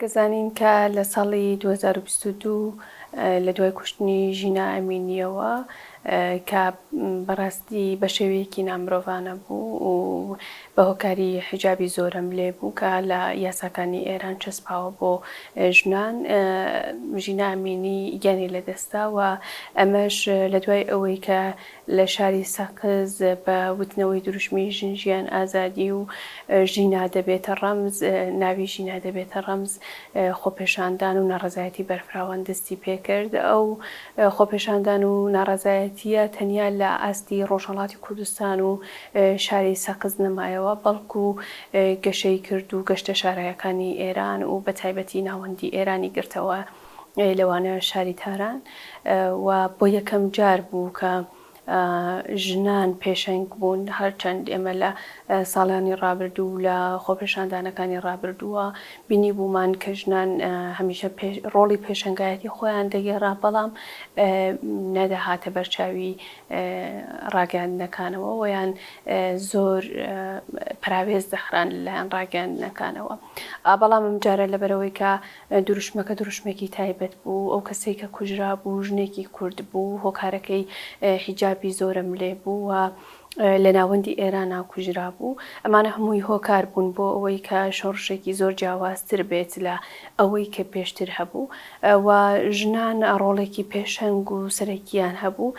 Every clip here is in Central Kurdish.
کەزانین کە لە ساڵی 2022 لە دوای کوشتنی ژینا ئەمینیەوە کە بەڕاستی بە شێوەیەکی نامرۆڤانە بوو و بە هۆکاری حیجابی زۆرم لێ بوو کە لە یاساکانی ئێران چەسپاوە بۆ ژنان ژینا ئەمینی گیانی لەدەستا و ئەمەش لە دوای ئەوەی کە لە شاری سەقز بە وتنەوەی دروشمی ژنجیان ئازادی و ژینا دەبێتە ڕەمز ناوی ژینا دەبێتە ڕەمز خۆپێشاندان و ناڕەزایەتی بەرفراوان دەستی پێکرد. ئەو خۆپێشاندان و ناڕەزایەتیە تەنیا لە ئاستی ڕۆژهەڵاتی کوردستان و شاری سەقز نەمایەوە بەڵکو گەشەی کرد و گەشتە شارەکانی ئێران و بە تایبەتی ناوەندی ئێرانی گرتەوە لەوانە شاری تاران و بۆ یەکەم جار بوو کە ژنان پێشەنگ بوون هەرچەند ئێمە لە ساڵانی ڕابردوو لە خۆپێشاندانەکانی ڕابردووە بینی بوومان کە ژنان هەمیشە ڕۆڵی پێشەنگایەتی خۆیان دەگێڕا بەڵام نەدەهاتە بەرچاوی ڕاگەاندنەکانەوە ویان زۆر پراوێز دەخران لەلایەن ڕاگەاندنەکانەوە. بەڵام ئەم جارە لەبەرەوەی کە دروشمەکە دروشمێکی تایبەت بوو ئەو کەسێک کە کوژرا بوو ژنێکی کورد بوو هۆکارەکەی حیجابی زۆرم لێ بوو و لە ناوەندی ئێرانە کوژرا بوو. ئەمانە هەمووی هۆکار بوون بۆ ئەوەی کە شۆڕشێکی زۆر جیاوازتر بێت لە ئەوەی کە پێشتر هەبوو و ژنان ڕۆڵێکی پێشەنگ و سەرەکییان هەبوو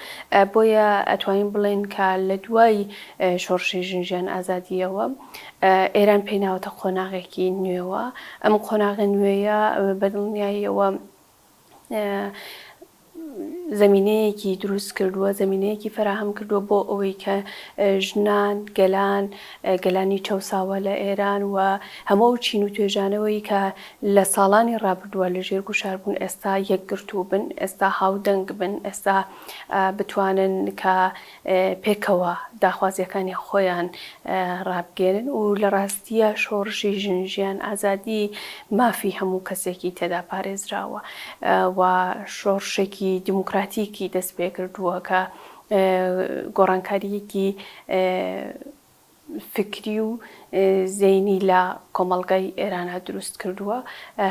بۆیە ئەتوانین بڵێن کە لە دوای شۆڕشی ژنجیان ئازادیەوە ئێران پێیناوەتە قۆناغێکی نوێوە. ئەم قۆناغە نوێیە بەدڵنیاییەوە زەمینەیەکی دروست کردووە زەمینەیەکی فراهەم کردووە بۆ ئەوەی کە ژنان گەلانی چەساوە لە ئێران و هەموو چین و توێژانەوەی کە لە ساڵانی ڕابردووە لە ژێر گوشار بوون ئێستا یەکگرتوو بن ئێستا هاودەنگ بن ئێستا بتوانن کە پێکەوە داخوازیەکانی خۆیان ڕابگێنن و لە ڕاستیە شۆڕشی ژنجیان ئازادی مافی هەموو کەسێکی تێدا پارێزراوە و شۆڕشێکی دیموکراتیکی دەست پێ کردووە کە گۆڕانکاریەکی فکری و زەینی لە کۆمەڵگەی ئێرانە دروست کردووە.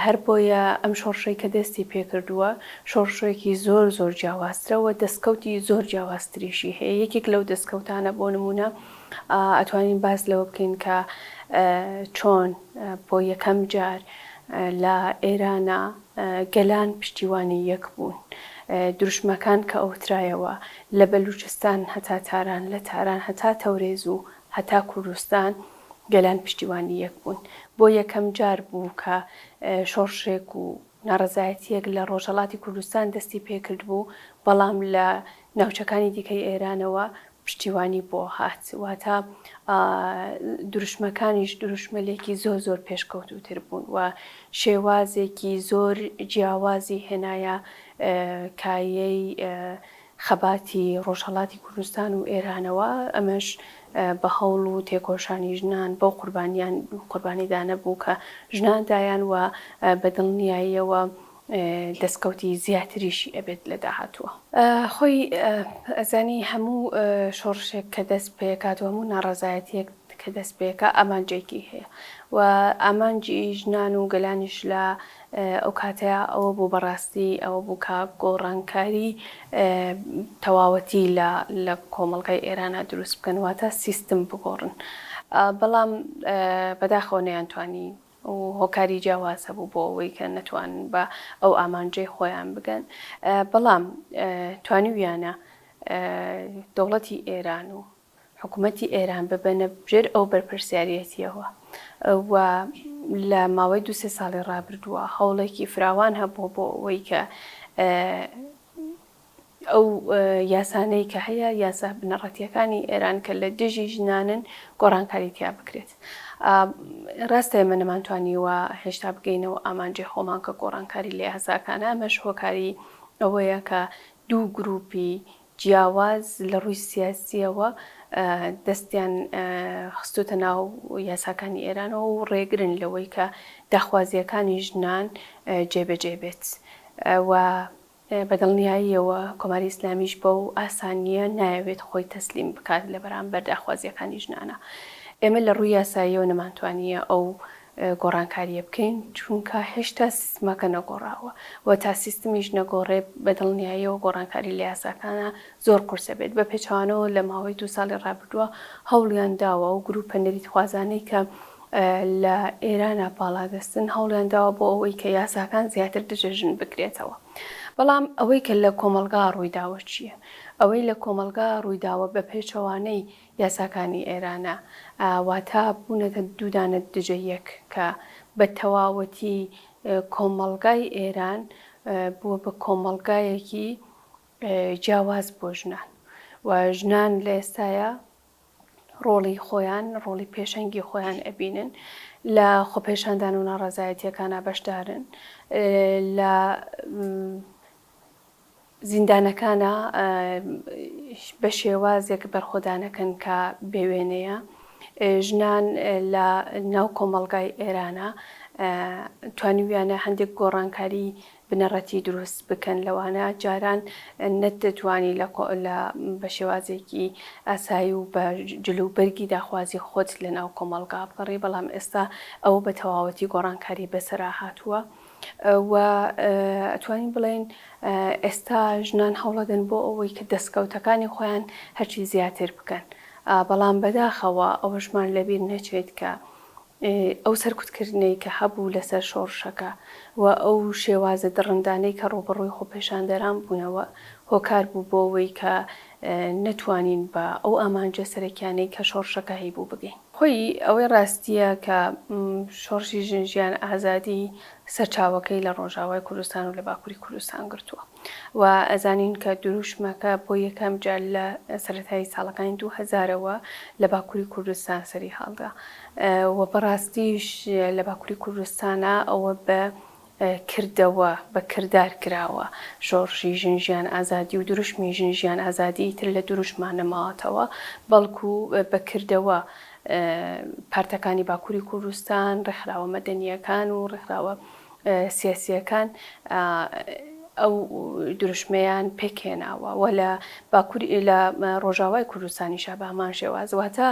هەر بۆیە ئەم شۆڕشەی کە دەستی پێ کردووە شۆڕشێکی زۆر زۆر جیاوازترەوە دەستکەوتی زۆر جیاوازتریشی هەیە. یەکێک لەو دەستکەوتانە بۆ نمونە ئەتوانین باس لەوە بکەین کە چۆن بۆ یەکەم جار لە ئێرانە گەلان پشتیوانی یەک بوون. دروشمەکان کە ئەوترایەوە لە بەلوچستان هەتا تاران لە تاران هەتا تەورێز و هەتا کوردستان گەلان پشتیوانی یەک بوون. بۆ یەکەم جار بوو کە شۆڕشێک و ناڕەزایەتیەک لە ڕۆژهەڵاتی کوردستان دەستی پێکرد بوو بەڵام لە ناوچەکانی دیکەی ئێرانەوە پشتیوانی بۆ هات واتە دروشمەکانیش دروشمەلێکی زۆر زۆر پێشکەوتوتر بوون و شێوازێکی زۆر جیاوازی هێنایە کایەی خەباتی ڕۆژهەڵاتی کوردستان و ئێرانەوە. ئەمەش بە هەوڵ و تێکۆشانی ژنان بەو قوربانیدانە بوو کە ژناندایان و بەدڵنیاییەوە دەستکەوتی زیاتریشی ئەبێت لە داهاتووە. خۆی ئەزانی هەموو شۆڕشێک کە دەست پێکاتەوە هەموو ناڕەزایەتیەک کە دەست پێکە ئامانجێکی هەیە و ئامانجی ژنان و گەلانیش لە ئەو کاتەیە ئەوە بوو بەڕاستی ئەوە بوو کە گۆڕانکاری تەواوەتی لە کۆمەڵگەی ئێرانە دروست بکەن واتە سیستم بگۆڕن. بەڵام بەداخەوە نەیانتوانی و هۆکاری جیاواز هەبوو بۆ ئەوەی کە نەتوانن بە ئەو ئامانجەی خۆیان بگەن. بەڵام توانیویانە دەوڵەتی ئێران و حکوومەتی ئێران ببەنە بژێر ئەو بەرپرسیارەتیەوە و لە ماوەی 2-3 ساڵی ڕابردووە هەوڵێکی فراوان هەبوو بۆ ئەوەی کە ئەو یاسانەی کە هەیە یاسا بنەڕەتیەکانی ئێران کە لە دژی ژنانن گۆڕانکاری تیا بکرێت. ڕاستە ئێمە نەمانتوانیوە هێشتا بگەینەوە ئامانجێ خۆمان کە گۆڕانکاری لە یاساکانە ئەمەش هۆکاری ئەوەیە کە دوو گروپی جیاواز لە ڕووی سیاسیەوە دەستیان خستوتە ناو یاساکانی ئێرانەوە و ڕێگرن لەوەی کە داخوازیەکانی ژنان جێبەجێ بێت و بەدڵنیاییەوە کۆماری ئیسلامیش بەو ئاسانیە نایەوێت خۆی تەسلیم بکات لە بەرامبەر داخوازیەکانی ژنانە. ئێمە لە ڕووی یاساییەوە نەمانتوانیە ئەو گۆڕانکاریە بکەین چونکە هێشتا سیستمەکە نەگۆڕاوە و تا سیستمیش نەگۆڕێ بەدڵنیاییەوە گۆڕانکاری لە یاساکانە زۆر قورسە بێت بە پێچوانەوە لە ماوەی 2 ساڵی ڕابردووە هەوڵیان داوە و گروپە نەریتخوازانەی کە لە ئێرانە پاڵادەستن هەوڵیان داوە بۆ ئەوەی کە یاساکان زیاتر دژەژن بکرێتەوە. بەڵام ئەوەی کە لە کۆمەلگا ڕوویداوە چییە؟ ئەوەی لە کۆمەلگا ڕوویداوە بە پێچەوانەی یاساکانی ئێرانە واتە بوونەتە دوودانە دژە یەک کە بە تەواوەتی کۆمەلگای ئێران بووە بە کۆمەلگایەکی جیاواز بۆ ژنان و ژنان لە ئێستایە ڕۆڵی خۆیان ڕۆڵی پێشەنگی خۆیان ئەبینن لە خۆپێشاندان و ناڕەزایەتیەکانە بەشدارن لە زیندانەکانە بە شێوازێک بەرخۆدانەکەن کە بێوێنەیە ژنان لە ناو کۆمەلگای ئێرانە توانیویانە هەندێک گۆڕانکاری بنەڕەتی دروست بکەن لەوانە جاران نەتدەتوانی بە شێوازێکی ئاسایی و بە جلوبەرگی داخوازی خۆت لە ناو کۆمەلگا بگەڕی بەڵام ئێستا ئەوە بە تەواوەتی گۆڕانکاری بەسەرا هاتووە و ئەتوانین بڵێن ئێستا ژنان هەوڵەدەن بۆ ئەوەی کە دەستکەوتەکانی خۆیان هەرچی زیاتر بکەن بەڵام بەداخەوە ئەوەشمان لەبیر نەچێت کە ئەو سەرکوتکردنەی کە هەبوو لەسەر شۆڕشەکە و ئەو شێوازە دڕندانەی کە ڕۆبەڕووی خۆپێشاندەران بوونەوە هۆکار بوو بۆ ئەوەی کە نەتوانین بە ئەو ئامانجە سەرەکیانەی کە شۆڕشەکە هەیبوو بگەین. خۆی ئەوەی ڕاستیە کە شۆڕشی ژنجیان ئازادی سەرچاوەکەی لە ڕۆژاوای کوردستان و لە باکووری کوردستان گرتووە و ئەزانین کە دروشمەکە بۆ یەکەم جار لە سەرەتایی ساڵەکانی 2000ەوە لە باکووری کوردستان سەری هەڵدا و بەڕاستیش لە باکووری کوردستانە ئەوە بە کردەوە بە کردار کراوە شۆڕشی ژنجیان ئازادی و دروشمی ژنجیان ئازادی تر لە دروشمان نەماوەتەوە بەڵکو بەکردەوە پارتەکانی باکووری کوردستان ڕێکخراوە مەدەنیەکان و ڕێکخراوە سیاسیەکان ئەو دروشمەیان پێکهێناوە و لە باکووری لە ڕۆژاوای کوردستانیشە بە هەمان شێوازواتە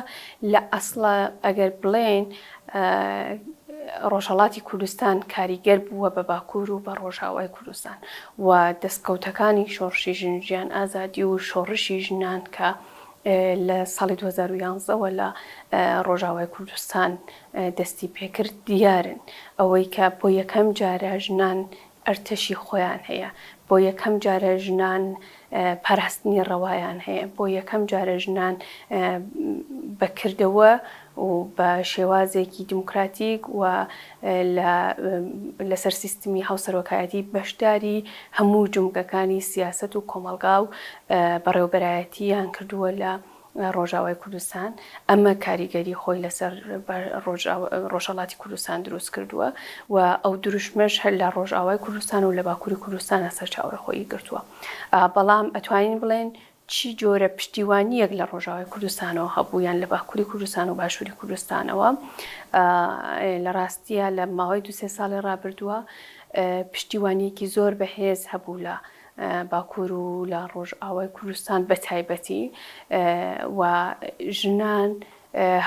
لە ئەسڵە ئەگەر بڵێن ڕۆژهەڵاتی کوردستان کاریگەر بووە بە باکوور و بە ڕۆژاوای کوردستان و دەستکەوتەکانی شۆڕشی ژنجیان ئازادی و شۆڕشی ژنان کە لە ساڵی 2011ەوە لە ڕۆژاوای کوردستان دەستی پێکرد دیارن ئەوەی کە بۆ یەکەم جارە ژنان ئەرتەشی خۆیان هەیە بۆ یەکەم جارە ژنان پاراستنی ڕەوایان هەیە بۆ یەکەم جارە ژنان بەکردەوە و بە شێوازێکی دیموکراتیک و لەسەر سیستمی هاوسەرۆکایەتی بەشداری هەموو جومگەکانی سیاست و کۆمەلگا و بەڕێوەبەرایەتیان کردووە لە ڕۆژاوای کوردستان ئەمە کاریگەری خۆی لەسەر ڕۆژهەڵاتی کوردستان دروست کردووە و ئەو دروشمەش هەر لە ڕۆژاوای کوردستان و لە باکووری کوردستانە سەرچاوە خۆی گرتووە بەڵام ئەتوانین بڵێن چی جۆرە پشتیوانیەک لە ڕۆژاوای کوردستانەوە هەبوویان لە باکووری کوردستان و باشووری کوردستانەوە لە ڕاستیە لە ماوەی 2-3 ساڵی ڕابردووە پشتیوانیەکی زۆر بەهێز هەبوو لە باکوور و لە ڕۆژئاوای کوردستان بە تایبەتی و ژنان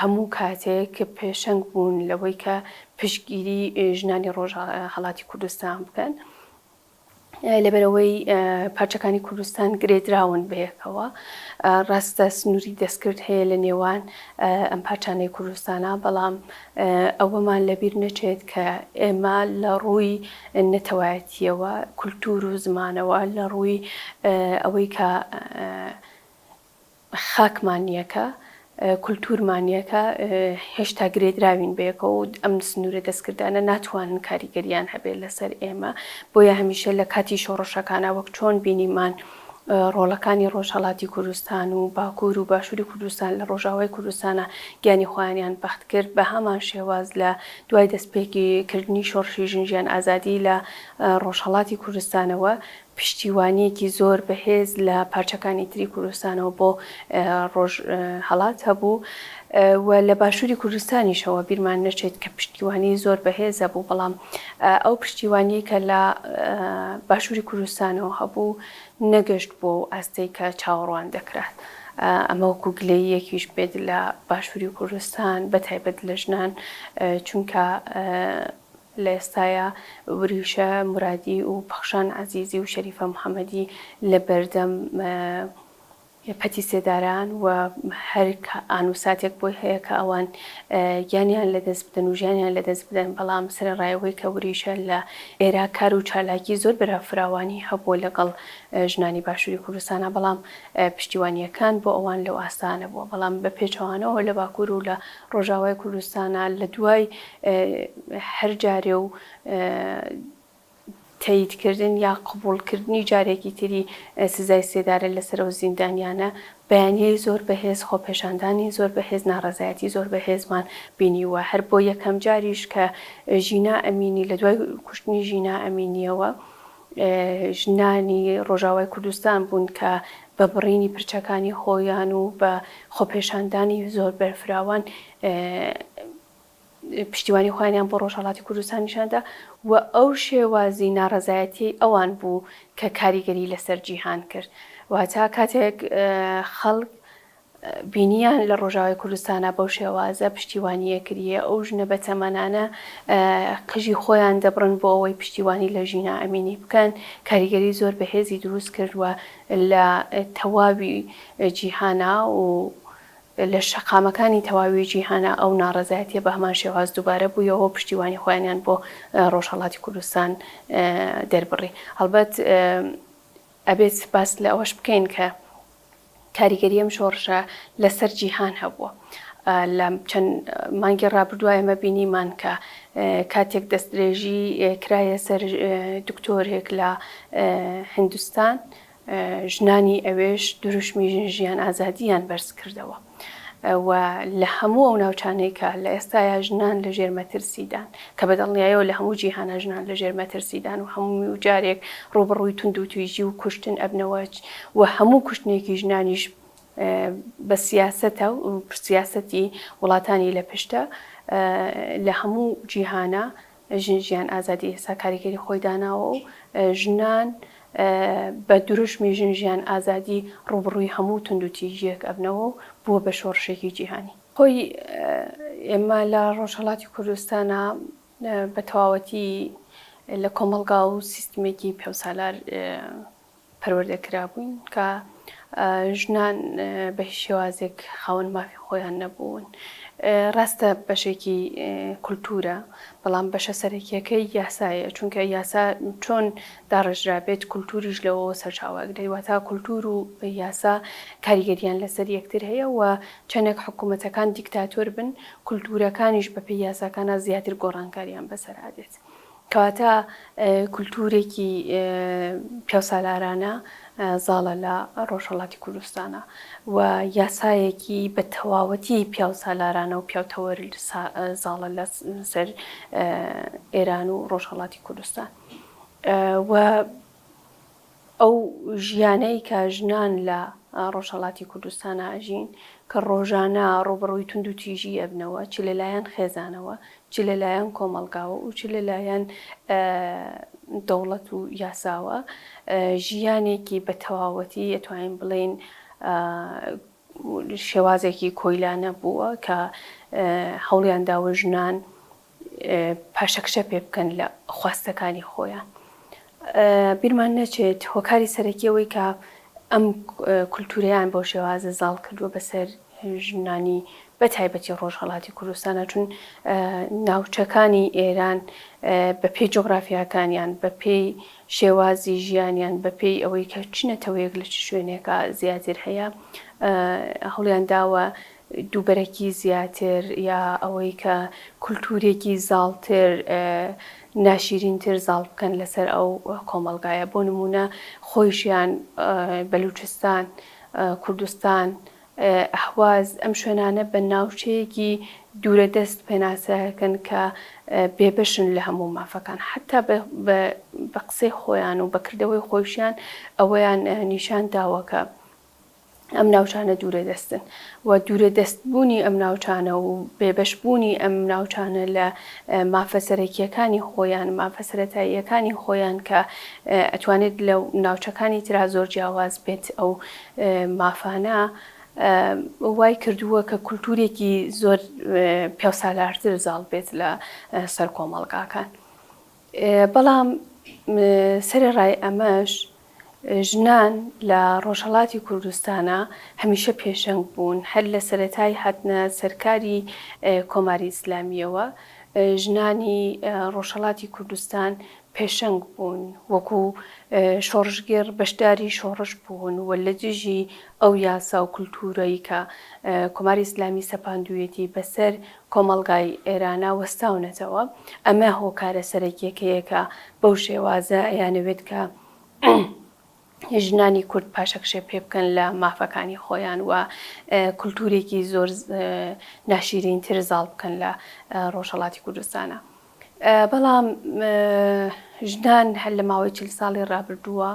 هەموو کاتێک کە پێشەنگ بوون لەوەی کە پشتگیری ژنانی ڕۆژهەڵاتی کوردستان بکەن لەبەرەوەی پارچەکانی کوردستان گرێدراون بەیەکەوە ڕاستە سنووری دەستکرد هەیە لە نێوان ئەم پارچانەی کوردستانە بەڵام ئەوەمان لەبیر نەچێت کە ئێمە لە ڕووی نەتەوایەتیەوە کولتور و زمانەوە لە ڕووی ئەوەی کە خاکمانیەکە کولتورمانیەکە هێشتا گرێدراوین بەیەکەوە و ئەم سنوورە دەستکردانە ناتوانن کاریگەریان هەبێت لەسەر ئێمە بۆیە هەمیشە لە کاتی شۆڕشەکانە وەک چۆن بینیمان ڕۆڵەکانی ڕۆژهەڵاتی کوردستان و باکوور و باشووری کوردستان لە ڕۆژاوای کوردستانە گیانی خۆیانیان بەخت کرد بە هەمان شێواز لە دوای دەستپێکردنی شۆڕشی ژنجیان ئازادی لە ڕۆژهەڵاتی کوردستانەوە پشتیوانیەکی زۆر بەهێز لە پارچەکانی تری کوردستانەوە بۆ ڕۆژهەڵات هەبوو و لە باشووری کوردستانیشەوە بیرمان نەچێت کە پشتیوانی زۆر بەهێز هەبوو بەڵام ئەو پشتیوانی کە لە باشووری کوردستانەوە هەبوو نەگەشت بۆ ئاستەی کە چاوەڕوان دەکرات ئەمە وەکو گلەییەکیش بێت لە باشووری کوردستان بەتایبەت لە ژنان چونکە لە ئێستاە وریشە مرادی و پەخشان عەزیزی و شەریفە محەممەدی لە بەردەم پەتی سێداران و هەر ئانوساتێک بۆی هەیە کە ئەوان گیانیان لەدەست بدەن و ژیانیان لەدەست بدەن بەڵام سەرڕایەوەی کە وریشە لە ئێرا کار و چالاکی زۆر بەرەفراوانی هەبووە لەگەڵ ژنانی باشووری کوردستانە بەڵام پشتیوانیەکان بۆ ئەوان لەو ئاستانە بووە بەڵام بە پێچەوانەوە لە باکوور و لە ڕۆژاوای کوردستانە لە دوای هەر جارێ و تاییدکردن یا قبولکردنی جارێکی تری سزای سێدارە لەسەر ئەو زیندانیانە بەیانیەی زۆر بەهێز خۆپێشاندانی زۆر بەهێز ناڕەزایەتی زۆر بەهێزمان بینیوە هەر بۆ یەکەم جاریش کە ژینا ئەمینی لە دوای کوشتنی ژینا ئەمینیەوە ژنانی ڕۆژاوای کوردستان بوون کە بە بڕینی پرچەکانی خۆیان و بە خۆپێشاندانی زۆر بەرفراوان پشتیوانی خۆیانیان بۆ ڕۆژهەڵاتی کوردستان نیشاندا و ئەو شێوازی ناڕەزایەتی ئەوان بوو کە کاریگەری لەسەر جیهان کرد واتە کاتێک خەڵک بینیان لە ڕۆژاوای کوردستانە بەو شێوازە پشتیوانیە کردیە ئەو ژنە بە تەمەنانە قژی خۆیان دەبڕن بۆ ئەوەی پشتیوانی لە ژینا ئەمینی بکەن کاریگەری زۆر بەهێزی دروست کردووە لە تەواوی جیهانە و لە شەقامەکانی تەواوی جیهانە ئەو ناڕەزایەتیە بە هەمان شێواز دووبارە بوویەوە پشتیوانی خۆیانیان بۆ ڕۆژهەڵاتی کوردستان دەربڕی هەڵبەت ئەبێت باس لە ئەوەش بکەین کە کاریگەری ئەم شۆڕشە لەسەر جیهان هەبووە لە چەند مانگی ڕابردووە ئێمە بینیمان کە کاتێک دەستدرێژی کرایە سەر دکتۆرێک لە هیندستان ژنانی ئەوێش دروشمی ژیان ئازادیان بەرز کردەوە و لە هەموو ئەو ناوچانەی کە لە ئێستایا ژنان لە ژێر مەترسیدان کە بەدڵنیایەوە لە هەموو جیهانە ژنان لە ژێر مەترسیدان و هەموو جارێک ڕۆبەڕووی تونند و تویژی و کوشتن ئەبنەوە و هەموو کوشتنێکی ژنانیش بە سیاسەتە و سیاسەتی وڵاتانی لە پشتە لە هەموو جیهانە ژیان ئازادی ئێستا کاریگەری خۆی داناوە و ژنان بە دروشمی ژیان ئازادی ڕوبڕووی هەموو تونند و تیژیەک ئەبنەوە و بووە بە شۆڕشێکی جیهانی خۆی ئێمە لە ڕۆژهەڵاتی کوردستانە بە تەواوەتی لە کۆمەڵگا و سیستمێکی پێوسالار پەروەردەکرا بووین کە ژنان بە هیچ شێوازێک خاوەن مافی خۆیان نەبوون ڕاستە بەشێکی کولتورە بەڵام بەشە سەرەکیەکەی یاسایە چونکە یاسا چۆن داڕژرابێت کولتوریش لەوە سەرچاوەگرێت واتە کولتور و یاسا کاریگەریان لەسەر یەکتر هەیە و چەندێک حکوومەتەکان دیکتاتۆر بن کولتورەکانیش بەپێی یاساکانە زیاتر گۆڕانکاریان بەسەرادێت کەواتە کولتورێکی پیاوسالارانە زاڵە لە ڕۆژهەڵاتی کوردستانە و یاسایەکی بە تەواوەتی پیاوسالارانە و پیاوتەوەر زاڵە لەسەر ئێران و ڕۆژهەڵاتی کوردستان و ئەو ژیانەی کە ژنان لە ڕۆژهەڵاتی کوردستانە ئەژین کە ڕۆژانە ڕۆبەڕووی تونند و تیژی ئەبنەوە چی لەلایەن خێزانەوە چی لەلایەن کۆمەڵگاوە و چی لەلایەن دەوڵەت و یاساوە ژیانێکی بە تەواوەتی ئەتوانین بڵێن شێوازێکی کۆیلانە بووە کە هەوڵیان داوە ژنان پاشەکشە پێ بکەن لە خواستەکانی خۆیان بیرمان نەچێت هۆکاری سەرەکیەوەی کە ئەم کولتوریان بۆ شێوازە زاڵ کردووە بەسەر ژنانی بە تایبەتی ڕۆژهەڵاتی کوردستانە چون ناوچەکانی ئێران بە پێی جۆگرافیاکانیان بە پێی شێوازی ژیانیان بە پێی ئەوەی کە چنەتەوەیەک لە چ شوێنێکە زیاتر هەیە هەوڵیان داوە دووبەرەکی زیاتر یا ئەوەی کە کولتورێکی زاڵتر ناشیرینتر زاڵ بکەن لەسەر ئەو کۆمەڵگایە بۆ نمونە خۆیشیان بەلوچستان کوردستان ئەحواز ئەم شوێنانە بە ناوچەیەکی دوورە دەست پێناسەکەن کە بێبەشن لە هەموو مافەکان حتا بە قسەی خۆیان و بەکردەوەی خۆشیان ئەوەیان نیشان داوەکە ئەم ناوچانە دوورە دەستن و دوورە دەستبوونی ئەم ناوچانە و بێبەشبوونی ئەم ناوچانە لە مافە سەرەکیەکانی خۆیان مافە سەرەتاییەکانی خۆیان کە ئەتوانێت لە ناوچەکانی ترا زۆر جیاواز بێت ئەو مافانە وای کردووە کە کولتورێکی زۆر پێوسالارتر زاڵ بێت لە سەر کۆمەڵگاکان. بەڵام سەرەڕای ئەمەش ژنان لە ڕۆژهەڵاتی کوردستانە هەمیشە پێشەنگ بوون. هەر لە سەرەتای هاتنە سەرکاری کۆماری ئیسلامیەوە ژنانی ڕۆژهەڵاتی کوردستان پێشەنگ بوون، وەکو شۆڕژگێر بەشداری شۆڕش بوون و لە دژی ئەو یاسا و کولتورەی کە کۆماری ئیسلامی سەپاندوویەتی بەسەر کۆمەڵگای ئێرانە وەستاونەتەوە. ئەمە هۆکارە سەرەکیەکەیەکە بەو شێوازە ئەیانەوێت کە ژنانی کورد پاشەکشێ پێ بکەن لە مافەکانی خۆیان و کولتورێکی زۆر ناشرینتر زاڵ بکەن لە ڕۆژهەڵاتی کوردستانە. بەڵام ژنان هەر لە ماوەی 40 ساڵی ڕابردووە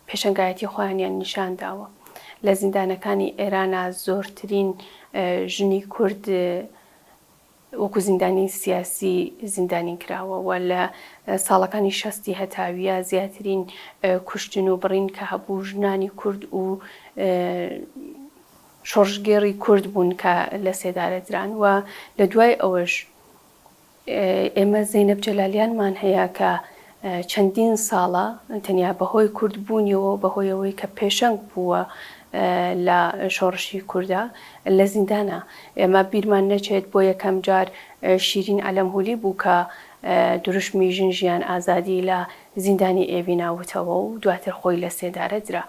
پێشەنگایەتی خۆیانیان نیشان داوە. لە زیندانەکانی ئێرانە زۆرترین ژنی کورد وەکو زیندانی سیاسی زیندانی کراوە و لە ساڵەکانی 60 هەتاویە زیاترین کوشتن و بڕین کە هەبوو ژنانی کورد و شۆڕژگێڕی کورد بوون کە لە سێدارەدران و لە دوای ئەوەش ئێمە زەینەب جەلالیانمان هەیە کە چەندین ساڵە تەنیا بەهۆی کورد بوونیەوە بەهۆی ئەوەی کە پێشەنگ بووە لە شۆڕشی کووردا لە زیندانە. ئێمە بیرمان نەچێت بۆ یەکەم جار شیرین ئەلەمهولی بوو کە دروشمی ژن ژیان ئازادی لە زیندانی ئێوی ناوتەوە و دواتر خۆی لە سێدارەدرا.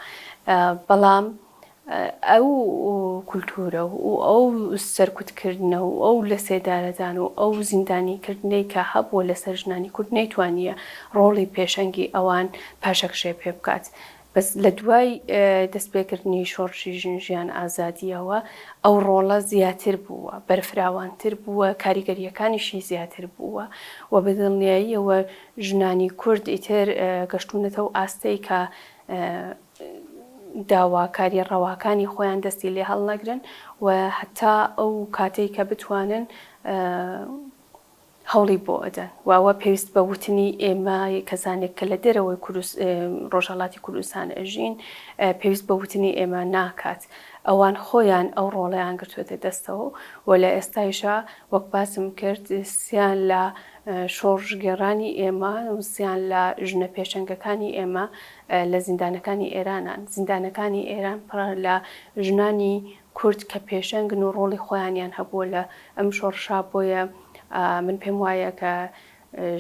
بەڵام ئەو کولتورە و ئەو سەرکوتکردنە و ئەو لە سێدارەدان و ئەو زیندانیکردنەی کە هەبووە لەسەر ژنانی کورد نەیتوانیە ڕۆڵی پێشەنگی ئەوان پاشەکشێ پێ بکات. بەس لە دوای دەستپێکردنی شۆڕشی ژن ژیان ئازادیەوە ئەو ڕۆڵە زیاتر بووە، بەرفراوانتر بووە، کاریگەریەکانیشی زیاتر بووە و بەدڵنیاییەوە ژنانی کورد ئیتر گەشتونەتەوە ئاستەی کە داواکاری ڕەواکانی خۆیان دەستی لێ هەڵنەگرن و هەتا ئەو کاتەی کە بتوانن هەوڵی بۆ ئەدەن. واوە پێویست بە وتنی ئێمە کەسانێک کە لە دەرەوەی ڕۆژهەڵاتی کوردستان ئەژین پێویست بە وتنی ئێمە ناکات. ئەوان خۆیان ئەو ڕۆڵەیان گرتوێتە دەستەوە و لە ئێستایشە وەک باسم کرد سیان لە شۆڕژگێڕانی ئێمە وسیان لە ژنە پێشەنگەکانی ئێمە لە زیندانەکانی ئێرانان. زیندانەکانی ئێران پڕ لە ژنانی کورد کە پێشەنگن و ڕۆڵی خۆیانیان هەبووە لە ئەم شۆڕشا. بۆیە من پێم وایە کە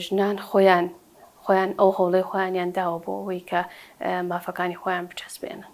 ژنان خۆیان ئەو هەوڵەی خۆیانیان داوە بۆ ئەوەی کە مافەکانی خۆیان بچەسبێنن.